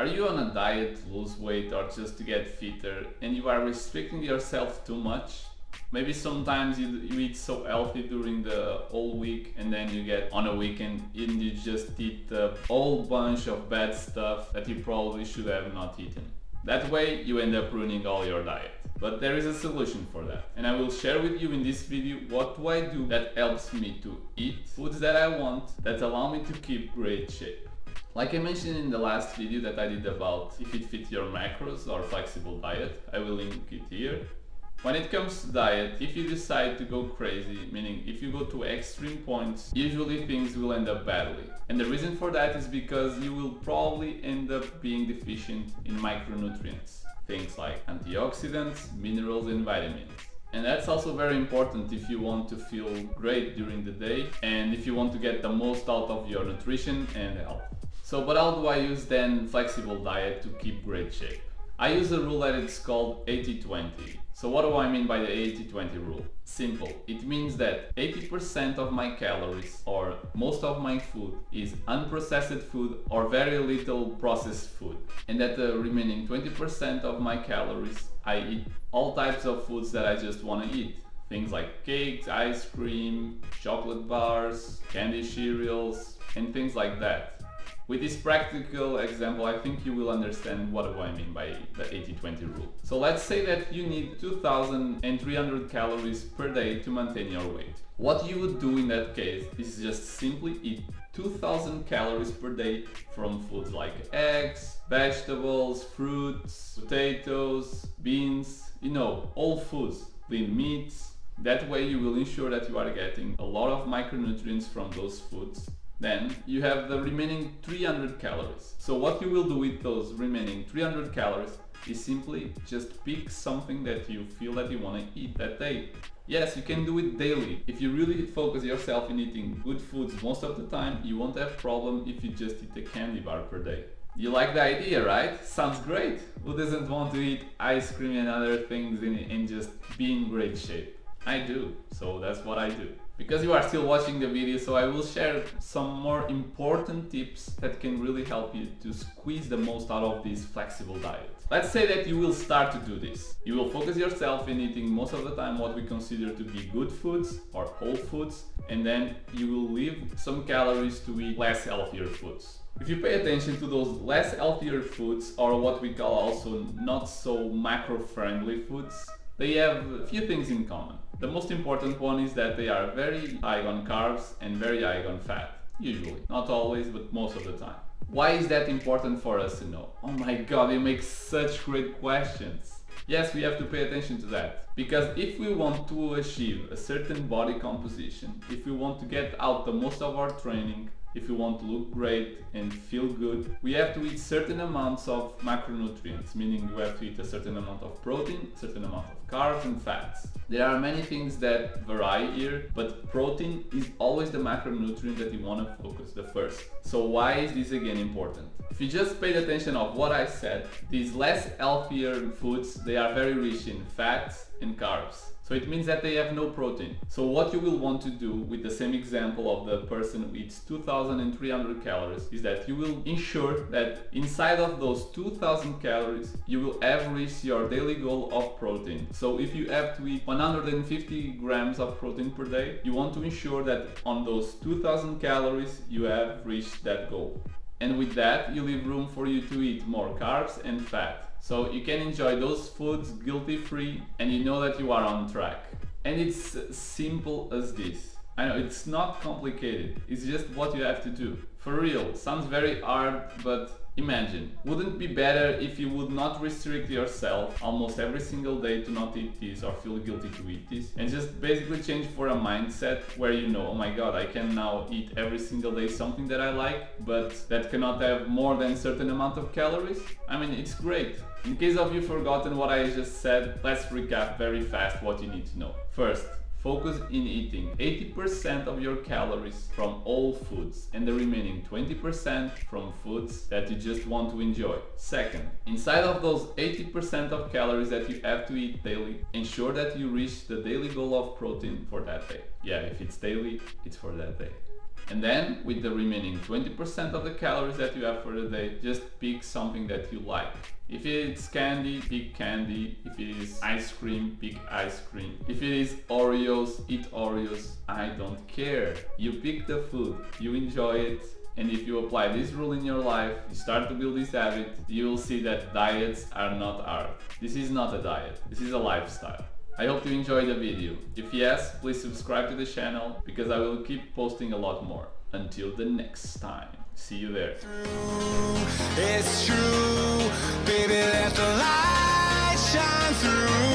Are you on a diet to lose weight or just to get fitter and you are restricting yourself too much? Maybe sometimes you eat so healthy during the whole week and then you get on a weekend and you just eat a whole bunch of bad stuff that you probably should have not eaten. That way you end up ruining all your diet. But there is a solution for that, and I will share with you in this video what do I do that helps me to eat foods that I want that allow me to keep great shape. Like I mentioned in the last video that I did about if it fits your macros or flexible diet, I will link it here. When it comes to diet, if you decide to go crazy, meaning if you go to extreme points, usually things will end up badly. And the reason for that is because you will probably end up being deficient in micronutrients. Things like antioxidants, minerals and vitamins. And that's also very important if you want to feel great during the day and if you want to get the most out of your nutrition and health. So, but how do I use then flexible diet to keep great shape? I use a rule that it's called 80-20. So what do I mean by the 80-20 rule? Simple. It means that 80% of my calories or most of my food is unprocessed food or very little processed food. And that the remaining 20% of my calories, I eat all types of foods that I just want to eat. Things like cakes, ice cream, chocolate bars, candy cereals, and things like that. With this practical example, I think you will understand what do I mean by the 80-20 rule. So let's say that you need 2,300 calories per day to maintain your weight. What you would do in that case is just simply eat 2,000 calories per day from foods like eggs, vegetables, fruits, potatoes, beans, all foods, lean meats. That way you will ensure that you are getting a lot of micronutrients from those foods. Then you have the remaining 300 calories. So what you will do with those remaining 300 calories is simply just pick something that you feel that you want to eat that day. Yes, you can do it daily. If you really focus yourself in eating good foods most of the time, you won't have problem if you just eat a candy bar per day. You like the idea, right? Sounds great. Who doesn't want to eat ice cream and other things and just be in great shape? I do, so that's what I do. Because you are still watching the video, so I will share some more important tips that can really help you to squeeze the most out of this flexible diet. Let's say that you will start to do this. You will focus yourself in eating most of the time what we consider to be good foods or whole foods, and then you will leave some calories to eat less healthier foods. If you pay attention to those less healthier foods, or what we call also not so macro-friendly foods, they have a few things in common. The most important one is that they are very high on carbs and very high on fat. Usually. Not always, but most of the time. Why is that important for us to know? Oh my god, you make such great questions. Yes, we have to pay attention to that. Because if we want to achieve a certain body composition, if we want to get out the most of our training, if we want to look great and feel good, we have to eat certain amounts of macronutrients, meaning we have to eat a certain amount of protein, a certain amount of carbs and fats. There are many things that vary here, but protein is always the macronutrient that you want to focus the first. So why is this again important? If you just paid attention of what I said, these less healthier foods, they are very rich in fats and carbs. So it means that they have no protein. So what you will want to do with the same example of the person who eats 2,300 calories is that you will ensure that inside of those 2,000 calories, you will have reached your daily goal of protein. So if you have to eat 150 grams of protein per day, you want to ensure that on those 2,000 calories, you have reached that goal. And with that, you leave room for you to eat more carbs and fat. So you can enjoy those foods guilty-free and you know that you are on track. And it's simple as this. I know it's not complicated, it's just what you have to do. For real, sounds very hard, but imagine, wouldn't it be better if you would not restrict yourself almost every single day to not eat this or feel guilty to eat this, and just basically change for a mindset where you know, oh my god, I can now eat every single day something that I like, but that cannot have more than a certain amount of calories? I mean, it's great. In case of you forgotten what I just said, let's recap very fast what you need to know. First, focus in eating 80% of your calories from whole foods and the remaining 20% from foods that you just want to enjoy. Second, inside of those 80% of calories that you have to eat daily, ensure that you reach the daily goal of protein for that day. Yeah, if it's daily, it's for that day. And then with the remaining 20% of the calories that you have for the day, just pick something that you like. If it's candy, pick candy. If it is ice cream, pick ice cream. If it is Oreos, eat Oreos. I don't care. You pick the food, you enjoy it. And if you apply this rule in your life, you start to build this habit, you will see that diets are not hard. This is not a diet, this is a lifestyle. I hope you enjoyed the video. If yes, please subscribe to the channel because I will keep posting a lot more. Until the next time. See you there. It's true, baby, let the light shine through.